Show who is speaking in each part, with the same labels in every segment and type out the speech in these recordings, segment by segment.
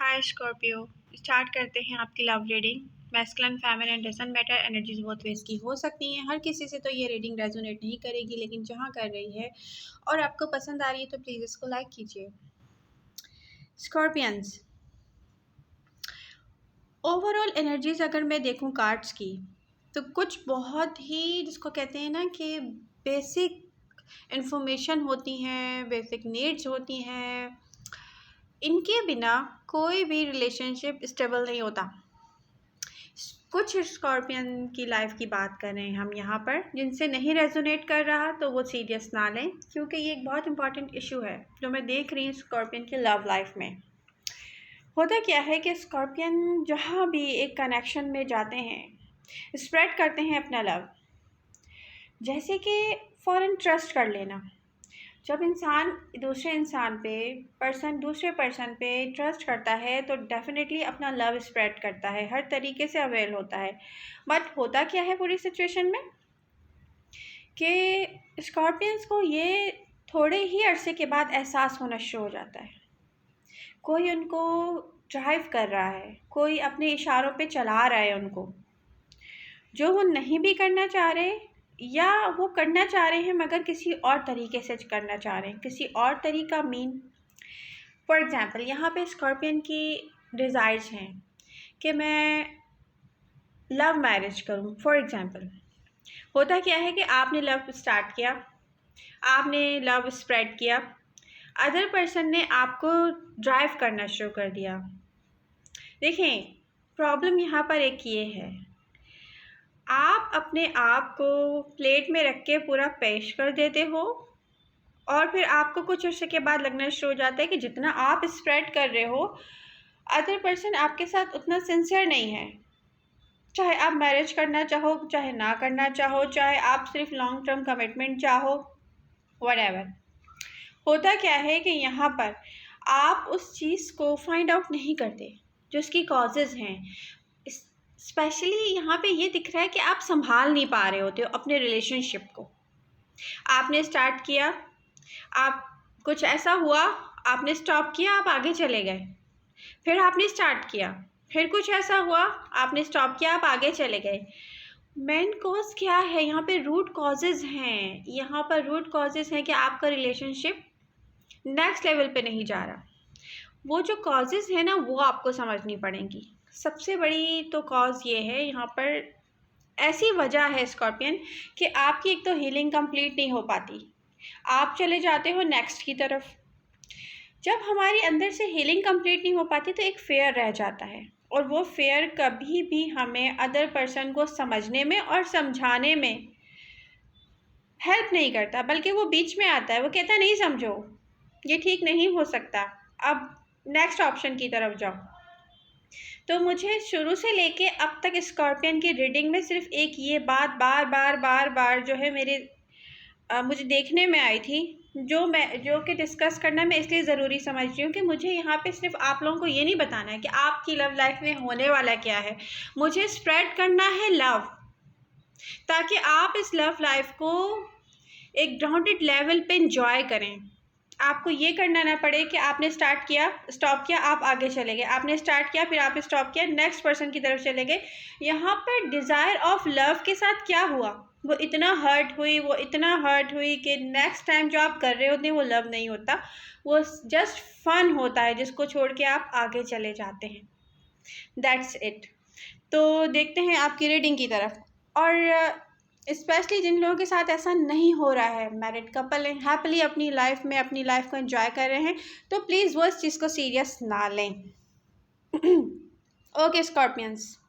Speaker 1: हाय Scorpio, start करते हैं आपकी love reading. Masculine, feminine, doesn't matter, energies बहुत वेज की हो सकती हैं। हर किसी से तो ये रीडिंग रेजोनेट नहीं करेगी, लेकिन जहाँ कर रही है और आपको पसंद आ रही है तो प्लीज़ इसको लाइक कीजिए। स्कॉर्पियंस, ओवरऑल एनर्जीज अगर मैं देखूँ कार्ड्स की, तो कुछ बहुत ही जिसको कहते हैं ना कि बेसिक इन्फॉर्मेशन होती हैं, बेसिक नीड्स होती हैं। इनके बिना कोई भी रिलेशनशिप स्टेबल नहीं होता। कुछ स्कॉर्पियन की लाइफ की बात कर रहे हैं हम यहाँ पर, जिनसे नहीं रेजोनेट कर रहा तो वो सीरियस ना लें, क्योंकि ये एक बहुत इंपॉर्टेंट इशू है जो मैं देख रही हूँ स्कॉर्पियन की लव लाइफ में। होता क्या है कि स्कॉर्पियन जहाँ भी एक कनेक्शन में जाते हैं, स्प्रेड करते हैं अपना लव। जैसे कि फॉरन ट्रस्ट कर लेना। जब इंसान दूसरे पर्सन पे ट्रस्ट करता है तो डेफिनेटली अपना लव स्प्रेड करता है, हर तरीके से अवेल होता है। बट होता क्या है पूरी सिचुएशन में कि स्कॉर्पियंस को ये थोड़े ही अरसे के बाद एहसास होना शुरू हो जाता है। कोई उनको ड्राइव कर रहा है, कोई अपने इशारों पे चला रहा है उनको, जो वो नहीं भी करना चाह रहे या वो करना चाह रहे हैं मगर किसी और तरीके से करना चाह रहे हैं। किसी और तरीका फॉर एग्ज़ाम्पल यहाँ पे स्कॉर्पियन की डिज़ायर्स हैं कि मैं लव मैरिज करूँ। फॉर एग्ज़ाम्पल होता क्या है कि आपने लव स्टार्ट किया, आपने लव स्प्रेड किया, अदर पर्सन ने आपको ड्राइव करना शुरू कर दिया। देखें, प्रॉब्लम यहाँ पर एक ये है, आप अपने आप को प्लेट में रख के पूरा पेश कर देते हो और फिर आपको कुछ अर्से के बाद लगना शुरू हो जाता है कि जितना आप स्प्रेड कर रहे हो, अदर पर्सन आपके साथ उतना सिंसियर नहीं है। चाहे आप मैरिज करना चाहो, चाहे ना करना चाहो, चाहे आप सिर्फ लॉन्ग टर्म कमिटमेंट चाहो, व्हाटएवर। होता क्या है कि यहाँ पर आप उस चीज़ को फाइंड आउट नहीं करते जो उसकी कॉजेज़ हैं। स्पेशली यहाँ पे ये दिख रहा है कि आप संभाल नहीं पा रहे होते हो अपने रिलेशनशिप को। आपने स्टार्ट किया, आप कुछ ऐसा हुआ, आपने स्टॉप किया, आप आगे चले गए। फिर आपने स्टार्ट किया, फिर कुछ ऐसा हुआ, आपने स्टॉप किया, आप आगे चले गए। मेन कॉज क्या है यहाँ पे? रूट कॉजेज़ हैं। यहाँ पर रूट कॉजेज़ हैं कि आपका रिलेशनशिप नेक्स्ट लेवल पे नहीं जा रहा। वो जो कॉजेज़ हैं ना, वो आपको समझनी पड़ेंगी। सबसे बड़ी तो कॉज ये है यहाँ पर, ऐसी वजह है स्कॉर्पियन कि आपकी एक तो हीलिंग कंप्लीट नहीं हो पाती, आप चले जाते हो नेक्स्ट की तरफ। जब हमारी अंदर से हीलिंग कंप्लीट नहीं हो पाती तो एक फेयर रह जाता है, और वो फेयर कभी भी हमें अदर पर्सन को समझने में और समझाने में हेल्प नहीं करता, बल्कि वो बीच में आता है। वो कहता है नहीं समझो, ये ठीक नहीं हो सकता, अब नेक्स्ट ऑप्शन की तरफ जाओ। तो मुझे शुरू से लेके अब तक स्कॉर्पियन की रीडिंग में सिर्फ एक ये बात बार बार जो है मुझे देखने में आई थी, जो कि डिस्कस करना मैं इसलिए ज़रूरी समझ रही हूँ कि मुझे यहाँ पे सिर्फ आप लोगों को ये नहीं बताना है कि आपकी लव लाइफ में होने वाला क्या है। मुझे स्प्रेड करना है लव, ताकि आप इस लव लाइफ को एक ग्राउंडेड लेवल पे इंजॉय करें। आपको ये करना ना पड़े कि आपने स्टार्ट किया, स्टॉप किया, आप आगे चले गए, आपने स्टार्ट किया, फिर आपने स्टॉप किया, नेक्स्ट पर्सन की तरफ चले गए। यहाँ पर डिज़ायर ऑफ लव के साथ क्या हुआ, वो इतना हर्ट हुई कि नेक्स्ट टाइम जो आप कर रहे होते हैं वो लव नहीं होता, वो जस्ट फन होता है, जिसको छोड़ के आप आगे चले जाते हैं। That's it. तो देखते हैं आपकी रीडिंग की तरफ। और स्पेशली जिन लोगों के साथ ऐसा नहीं हो रहा है, मैरिड कपल हैं, हैप्पीली अपनी लाइफ को एंजॉय कर रहे हैं, तो प्लीज़ वो इस चीज़ को सीरियस ना लें। ओके स्कॉर्पियंस,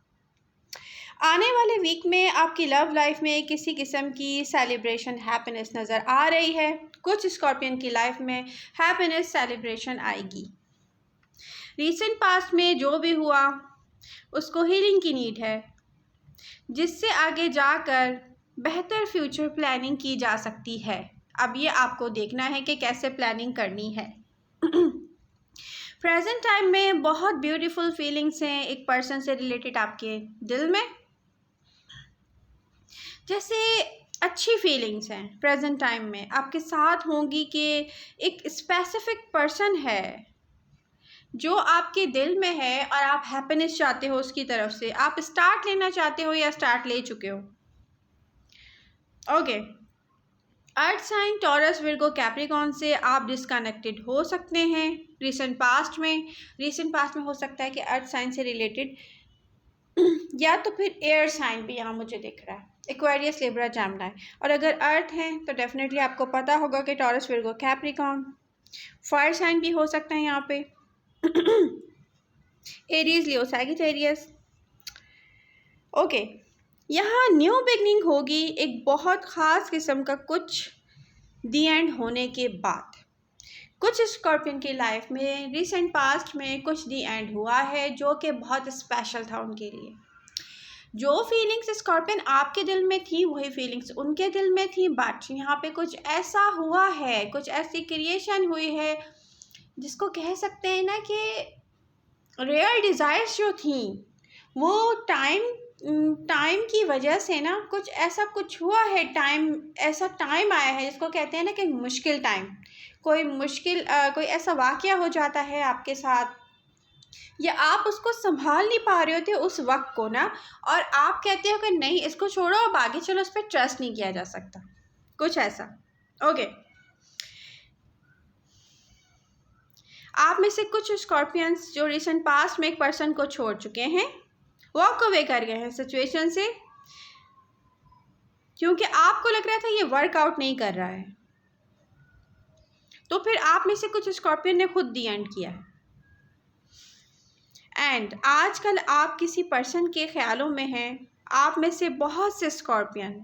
Speaker 1: आने वाले वीक में आपकी लव लाइफ में किसी किस्म की सेलिब्रेशन, हैप्पीनेस नज़र आ रही है। कुछ स्कॉर्पियन की लाइफ में हैप्पीनेस सेलिब्रेशन आएगी। रीसेंट पास्ट में जो भी हुआ उसको हीलिंग की नीड है, जिससे आगे जाकर बेहतर फ्यूचर प्लानिंग की जा सकती है। अब ये आपको देखना है कि कैसे प्लानिंग करनी है। प्रेजेंट टाइम में बहुत ब्यूटीफुल फीलिंग्स हैं एक पर्सन से रिलेटेड आपके दिल में, जैसे अच्छी फीलिंग्स हैं प्रेजेंट टाइम में आपके साथ होंगी कि एक स्पेसिफिक पर्सन है जो आपके दिल में है और आप हैप्पीनेस चाहते हो उसकी तरफ से, आप स्टार्ट लेना चाहते हो या स्टार्ट ले चुके हो। Okay, earth sign Taurus Virgo Capricorn से आप डिसकनेक्टेड हो सकते हैं रिसेंट पास्ट में हो सकता है कि अर्थ साइन से रिलेटेड या तो फिर एयर साइन भी यहाँ मुझे दिख रहा है, एक्वेरियस, लिब्रा, जेमिनी। और अगर अर्थ है तो डेफिनेटली आपको पता होगा कि Taurus Virgo Capricorn. Fire sign भी हो सकता है यहाँ पे एरीज, लियो, सैजिटेरियस। ओके, यहाँ न्यू बिगनिंग होगी एक बहुत ख़ास किस्म का कुछ दी एंड होने के बाद। कुछ स्कॉर्पियन की लाइफ में रिसेंट पास्ट में कुछ दी एंड हुआ है जो कि बहुत स्पेशल था उनके लिए। जो फीलिंग्स स्कॉर्पियन आपके दिल में थी वही फीलिंग्स उनके दिल में थी, बट यहाँ पे कुछ ऐसा हुआ है, कुछ ऐसी क्रिएशन हुई है जिसको कह सकते हैं ना कि रियल डिज़ायर्स जो थी वो टाइम की वजह से ना कुछ ऐसा कुछ हुआ है, ऐसा टाइम आया है जिसको कहते हैं ना कि मुश्किल टाइम। कोई ऐसा वाक़या हो जाता है आपके साथ या आप उसको संभाल नहीं पा रहे होते उस वक्त को ना, और आप कहते हो कि नहीं इसको छोड़ो अब आगे चलो, उस पर ट्रस्ट नहीं किया जा सकता, कुछ ऐसा। ओके, आप में से कुछ स्कॉर्पियंस जो रिसेंट पास्ट में एक पर्सन को छोड़ चुके हैं, वॉक अवे कर गए हैं सिचुएशन से, क्योंकि आपको लग रहा था ये वर्कआउट नहीं कर रहा है, तो फिर आप में से कुछ स्कॉर्पियन ने खुद दी एंड किया है। एंड आजकल आप किसी पर्सन के ख्यालों में हैं। आप में से बहुत से स्कॉर्पियन,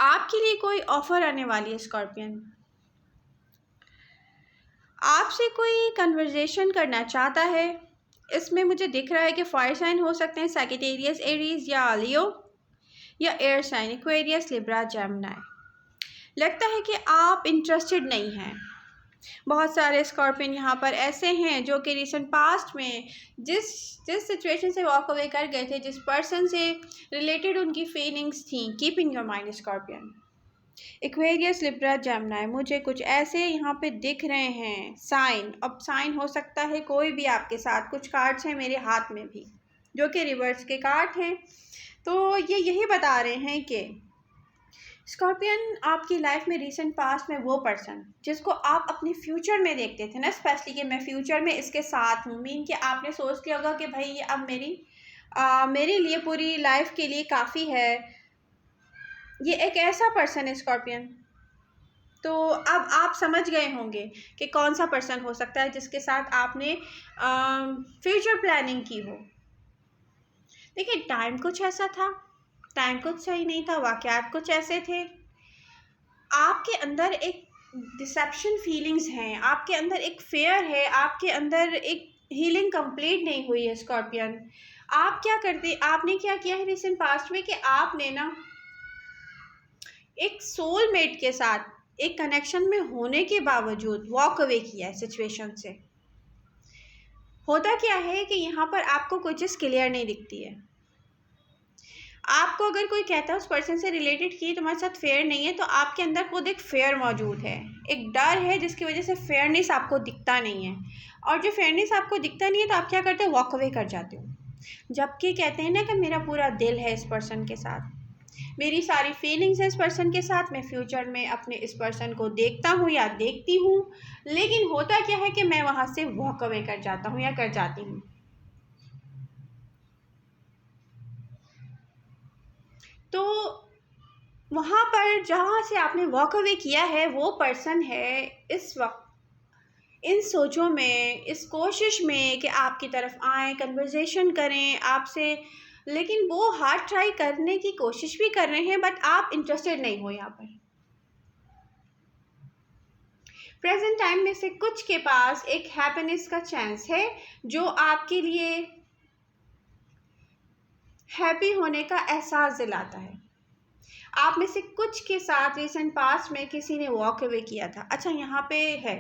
Speaker 1: आपके लिए कोई ऑफर आने वाली है स्कॉर्पियन, आपसे कोई कन्वर्जेशन करना चाहता है। इसमें मुझे दिख रहा है कि फायर साइन हो सकते हैं सैजिटेरियस, एरीज या लियो, या air sign Aquarius, Libra, Gemini. लगता है कि आप इंटरेस्टेड नहीं हैं। बहुत सारे स्कॉर्पियन यहाँ पर ऐसे हैं जो कि रिसेंट पास्ट में जिस सिचुएशन से वॉक अवे कर गए थे, जिस पर्सन से रिलेटेड उनकी फीलिंग्स थी, keep in your mind scorpion. Aquarius, Libra, Gemini, मुझे कुछ ऐसे यहाँ पे दिख रहे हैं साइन। अब साइन हो सकता है कोई भी आपके साथ, कुछ कार्ड्स हैं मेरे हाथ में भी जो कि रिवर्स के कार्ड हैं, तो ये यही बता रहे हैं कि स्कॉर्पियन आपकी लाइफ में रिसेंट पास्ट में वो पर्सन जिसको आप अपने फ्यूचर में देखते थे ना, स्पेशली कि मैं फ्यूचर में इसके साथ हूँ, मीन कि आपने सोच लिया होगा कि भाई ये अब मेरे लिए पूरी लाइफ के लिए काफ़ी है, ये एक ऐसा पर्सन है स्कॉर्पियन। तो अब आप समझ गए होंगे कि कौन सा पर्सन हो सकता है जिसके साथ आपने फ्यूचर प्लानिंग की हो। देखिए, टाइम कुछ ऐसा था, टाइम कुछ सही नहीं था, वाक़यात कुछ ऐसे थे, आपके अंदर एक डिसेप्शन फीलिंग्स हैं, आपके अंदर एक फेयर है, आपके अंदर एक हीलिंग कंप्लीट नहीं हुई है स्कॉर्पियन। आपने क्या किया है रिसेंट पास्ट में कि आपने ना एक सोलमेट के साथ एक कनेक्शन में होने के बावजूद वॉक अवे किया है सिचुएशन से। होता क्या है कि यहाँ पर आपको कोई चीज़ क्लियर नहीं दिखती है। आपको अगर कोई कहता है उस पर्सन से रिलेटेड कि तुम्हारे साथ फेयर नहीं है, तो आपके अंदर खुद एक फेयर मौजूद है, एक डर है जिसकी वजह से फेयरनेस आपको दिखता नहीं है। और जो फेयरनेस आपको दिखता नहीं है तो आप क्या करते हो, वॉक अवे कर जाते हो। जबकि कहते हैं ना कि मेरा पूरा दिल है इस पर्सन के साथ, मेरी सारी फीलिंग्स है इस पर्सन के साथ, मैं फ्यूचर में अपने इस पर्सन को देखता हूँ या देखती हूँ, लेकिन होता क्या है कि मैं वहाँ से वॉक अवे कर जाता हूँ या कर जाती हूँ। तो वहाँ पर जहाँ से आपने वॉक अवे किया है वो पर्सन है इस वक्त इन सोचों में, इस कोशिश में कि आपकी तरफ आएँ, कन्वर्सेशन करें आपसे, लेकिन वो हार्ड ट्राई करने की कोशिश भी कर रहे हैं, बट आप इंटरेस्टेड नहीं हो। यहाँ पर प्रेजेंट टाइम में से कुछ के पास एक हैप्पीनेस का चांस है जो आपके लिए हैप्पी होने का एहसास दिलाता है। आप में से कुछ के साथ रिसेंट पास्ट में किसी ने वॉक अवे किया था। अच्छा, यहाँ पे है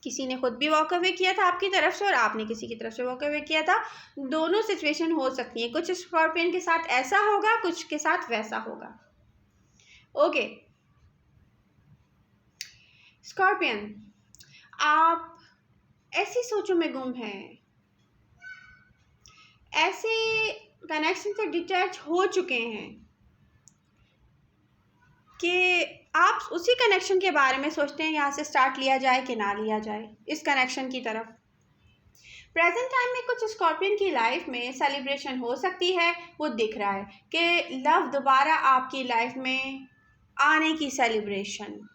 Speaker 1: किसी ने खुद भी वॉक अवे किया था आपकी तरफ से और आपने किसी की तरफ से वॉक अवे किया था। दोनों सिचुएशन हो सकती है, कुछ स्कॉर्पियन के साथ ऐसा होगा, कुछ के साथ वैसा होगा। ओके स्कॉर्पियन, आप ऐसी सोचों में गुम हैं, ऐसे कनेक्शन से डिटैच हो चुके हैं कि आप उसी कनेक्शन के बारे में सोचते हैं यहाँ से स्टार्ट लिया जाए कि ना लिया जाए इस कनेक्शन की तरफ। प्रेजेंट टाइम में कुछ स्कॉर्पियन की लाइफ में सेलिब्रेशन हो सकती है, वो दिख रहा है कि लव दोबारा आपकी लाइफ में आने की सेलिब्रेशन।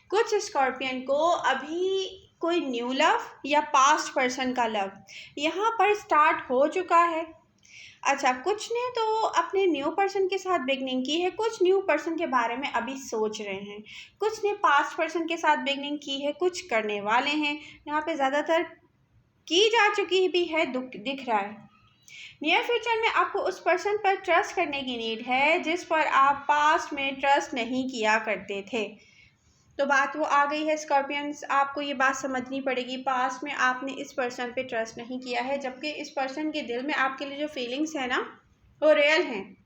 Speaker 1: कुछ स्कॉर्पियन को अभी कोई न्यू लव या पास्ट पर्सन का लव यहाँ पर स्टार्ट हो चुका है। अच्छा, कुछ ने तो अपने न्यू पर्सन के साथ बिगनिंग की है, कुछ न्यू पर्सन के बारे में अभी सोच रहे हैं, कुछ ने पास्ट पर्सन के साथ बिगनिंग की है, कुछ करने वाले हैं। यहाँ पे ज़्यादातर की जा चुकी भी है, दिख रहा है। नियर फ्यूचर में आपको उस पर्सन पर ट्रस्ट करने की नीड है जिस पर आप पास्ट में ट्रस्ट नहीं किया करते थे। तो बात वो आ गई है स्कॉर्पियंस, आपको ये बात समझनी पड़ेगी, पास्ट में आपने इस पर्सन पे ट्रस्ट नहीं किया है, जबकि इस पर्सन के दिल में आपके लिए जो फीलिंग्स है ना वो रियल हैं।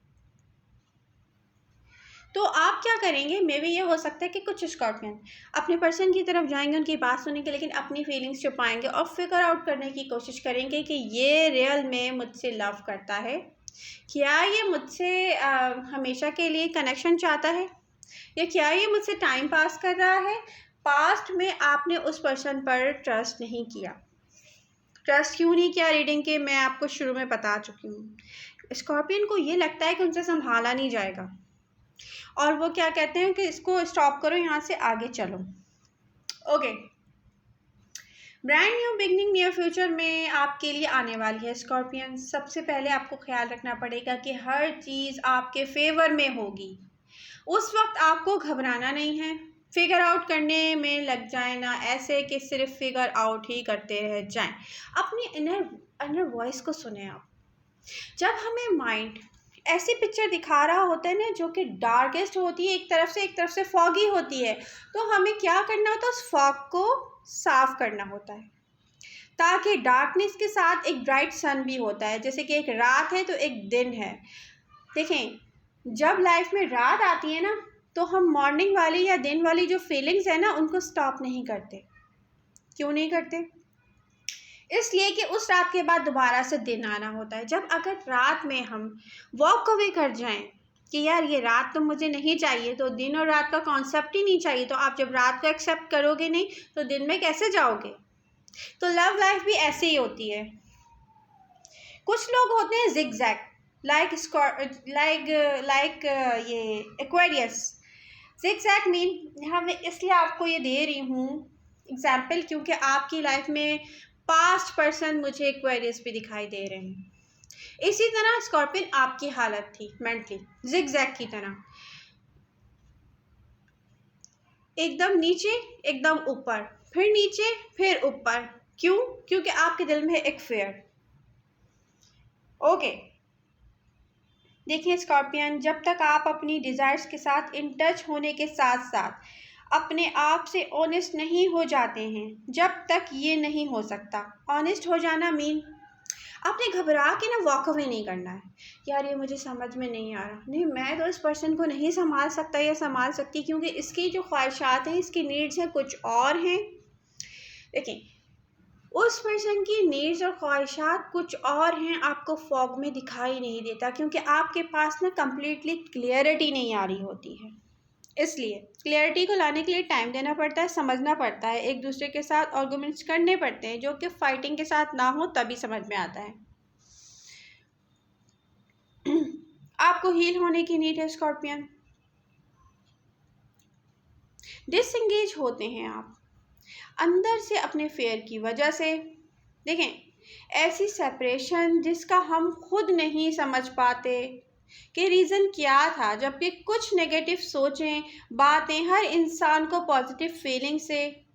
Speaker 1: तो आप क्या करेंगे, मे बी ये हो सकता है कि कुछ स्कॉर्पियन अपने पर्सन की तरफ जाएंगे उनकी बात सुनेंगे, लेकिन अपनी फीलिंग्स छुपाएंगे और फिगर आउट करने की कोशिश करेंगे कि ये रियल में मुझसे लव करता है, क्या ये मुझसे हमेशा के लिए कनेक्शन चाहता है, या क्या ये मुझसे टाइम पास कर रहा है। पास्ट में आपने उस पर्सन पर ट्रस्ट नहीं किया। ट्रस्ट क्यों नहीं किया, रीडिंग के मैं आपको शुरू में बता चुकी हूँ। स्कॉर्पियन को ये लगता है कि उनसे संभाला नहीं जाएगा और वो क्या कहते हैं कि इसको स्टॉप करो, यहाँ से आगे चलो। Okay, brand new beginning near future में आपके लिए आने वाली है स्कॉर्पियन। सबसे पहले आपको ख्याल रखना पड़ेगा कि हर चीज़ आपके फेवर में होगी। उस वक्त आपको घबराना नहीं है, फिगर आउट करने में लग जाए ना ऐसे कि सिर्फ फिगर आउट ही करते रह जाएं। अपनी इनर वॉइस को सुने आप। जब हमें माइंड ऐसी पिक्चर दिखा रहा होता है ना जो कि डार्केस्ट होती है, एक तरफ से फॉगी होती है, तो हमें क्या करना होता है, उस फॉग को साफ करना होता है ताकि डार्कनेस के साथ एक ब्राइट सन भी होता है। जैसे कि एक रात है तो एक दिन है। देखें, जब लाइफ में रात आती है ना तो हम मॉर्निंग वाली या दिन वाली जो फीलिंग्स है ना उनको स्टॉप नहीं करते। क्यों नहीं करते, इसलिए कि उस रात के बाद दोबारा से दिन आना होता है। जब अगर रात में हम वॉक अवे कर जाएं कि यार ये रात तो मुझे नहीं चाहिए, तो दिन और रात का कॉन्सेप्ट ही नहीं चाहिए, तो आप जब रात को एक्सेप्ट करोगे नहीं तो दिन में कैसे जाओगे। तो लव लाइफ भी ऐसे ही होती है। कुछ लोग होते हैं जिगजैग, लाइक ये एक्वेरियस। जिगजैग मीन हम इसलिए आपको ये दे रही हूँ एग्जाम्पल क्योंकि आपकी लाइफ में पास्ट पर्सन मुझे एक्वेरियस भी दिखाई दे रहे हैं। इसी तरह स्कॉर्पियन आपकी हालत थी मेंटली जिगजैग की तरह, एकदम नीचे एकदम ऊपर, फिर नीचे फिर ऊपर। क्यों, क्योंकि आपके दिल में एक फेयर। ओके, देखिए स्कॉर्पियन, जब तक आप अपनी डिज़ायर्स के साथ इन टच होने के साथ साथ अपने आप से ऑनेस्ट नहीं हो जाते हैं, जब तक ये नहीं हो सकता। ऑनेस्ट हो जाना मीन आपने घबरा के ना वॉक अवे नहीं करना है, यार ये मुझे समझ में नहीं आ रहा, नहीं मैं तो इस पर्सन को नहीं संभाल सकता या संभाल सकती क्योंकि इसकी जो ख्वाहिशात हैं, इसकी नीड्स हैं कुछ और हैं। देखिए, उस पर्सन की नीड्स और ख्वाहिशात कुछ और हैं, आपको फॉग में दिखाई नहीं देता क्योंकि आपके पास ना कम्प्लीटली क्लियरिटी नहीं आ रही होती है। इसलिए क्लियरिटी को लाने के लिए टाइम देना पड़ता है, समझना पड़ता है, एक दूसरे के साथ आर्गुमेंट्स करने पड़ते हैं जो कि फाइटिंग के साथ ना हो, तभी समझ में आता है। आपको हील होने की नीड है स्कॉर्पियन। डिसएंगेज होते हैं आप अंदर से अपने फेयर की वजह से। देखें, ऐसी सेपरेशन जिसका हम खुद नहीं समझ पाते कि रीज़न क्या था, जबकि कुछ नेगेटिव सोचें बातें हर इंसान को पॉजिटिव फीलिंग से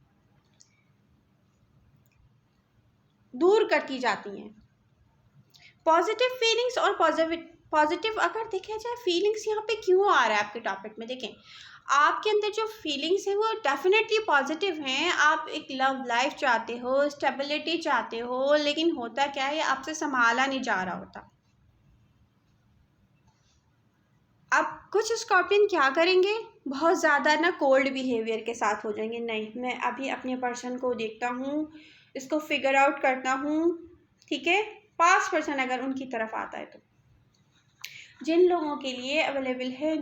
Speaker 1: दूर करती जाती हैं। पॉजिटिव फीलिंग्स और पॉजिटिव अगर देखा जाए फीलिंग्स यहाँ पे क्यों आ रहा है आपके टॉपिक में, देखें आपके अंदर जो फीलिंग्स हैं वो डेफिनेटली पॉजिटिव हैं। आप एक लव लाइफ चाहते हो, स्टेबिलिटी चाहते हो, लेकिन होता क्या है आपसे संभाला नहीं जा रहा होता। अब कुछ स्कॉर्पियन क्या करेंगे, बहुत ज़्यादा ना कोल्ड बिहेवियर के साथ हो जाएंगे। नहीं, मैं अभी अपने पर्सन को देखता हूँ, इसको फिगर आउट करता हूँ, ठीक है। पास्ट पर्सन अगर उनकी तरफ आता है तो जिन लोगों के लिए अवेलेबल है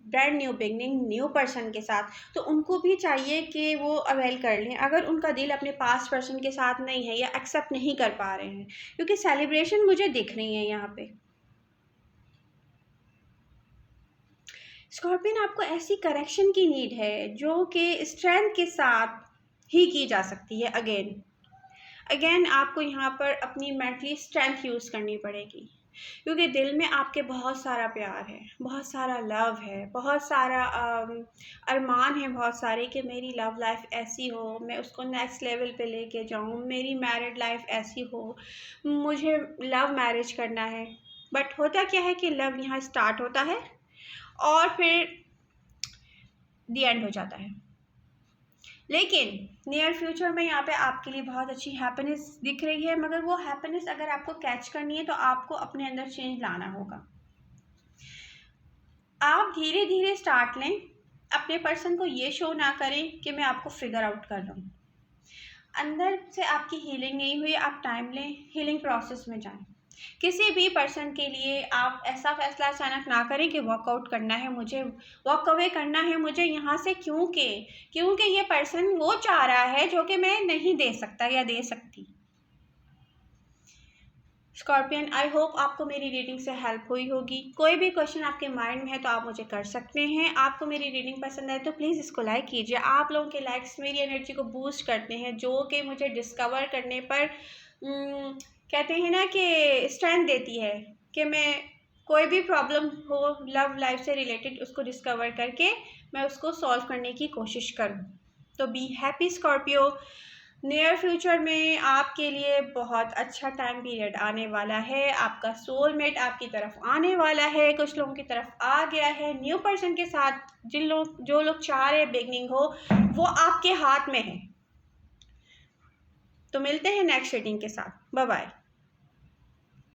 Speaker 1: brand new beginning new person के साथ, तो उनको भी चाहिए कि वो अवेल कर लें अगर उनका दिल अपने पास्ट पर्सन के साथ नहीं है या एक्सेप्ट नहीं कर पा रहे हैं, क्योंकि सेलिब्रेशन मुझे दिख रही है यहाँ पे। स्कॉर्पियन, आपको ऐसी करेक्शन की नीड है जो कि स्ट्रेंथ के साथ ही की जा सकती है। अगेन आपको यहाँ पर अपनी मेंटली स्ट्रेंथ यूज़ करनी पड़ेगी, क्योंकि दिल में आपके बहुत सारा प्यार है, बहुत सारा लव है, बहुत सारा अरमान है, बहुत सारे कि मेरी लव लाइफ ऐसी हो, मैं उसको नेक्स्ट लेवल पे लेके जाऊँ, मेरी मैरिड लाइफ ऐसी हो, मुझे लव मैरिज करना है। बट होता क्या है कि लव यहाँ स्टार्ट होता है और फिर दी एंड हो जाता है। लेकिन नियर फ्यूचर में यहाँ पे आपके लिए बहुत अच्छी हैप्पीनेस दिख रही है, मगर वो हैप्पीनेस अगर आपको कैच करनी है तो आपको अपने अंदर चेंज लाना होगा। आप धीरे धीरे स्टार्ट लें, अपने पर्सन को ये शो ना करें कि मैं आपको फिगर आउट कर रहा हूँ। अंदर से आपकी हीलिंग नहीं हुई, आप टाइम लें, हीलिंग प्रोसेस में जाएं। किसी भी पर्सन के लिए आप ऐसा फैसला अचानक ना करें कि वॉकआउट करना है मुझे, वॉक अवे करना है मुझे यहाँ से, क्योंकि ये पर्सन वो चाह रहा है जो कि मैं नहीं दे सकता या दे सकती। स्कॉर्पियन, आई होप आपको मेरी रीडिंग से हेल्प हुई होगी। कोई भी क्वेश्चन आपके माइंड में है तो आप मुझे कर सकते हैं। आपको मेरी रीडिंग पसंद आए तो प्लीज़ इसको लाइक कीजिए। आप लोगों के लाइक्स मेरी एनर्जी को बूस्ट करते हैं, जो कि मुझे डिस्कवर करने पर कहते हैं ना कि स्ट्रेंथ देती है कि मैं कोई भी प्रॉब्लम हो लव लाइफ से रिलेटेड उसको डिस्कवर करके मैं उसको सॉल्व करने की कोशिश करूँ। तो be happy Scorpio. Near future में आपके लिए बहुत अच्छा टाइम पीरियड आने वाला है। आपका सोलमेट आपकी तरफ आने वाला है, कुछ लोगों की तरफ आ गया है। न्यू पर्सन के साथ जो लोग चाह रहे हैं बिगनिंग हो, वो आपके हाथ में है। तो मिलते हैं नेक्स्ट रीडिंग के साथ। Bye bye.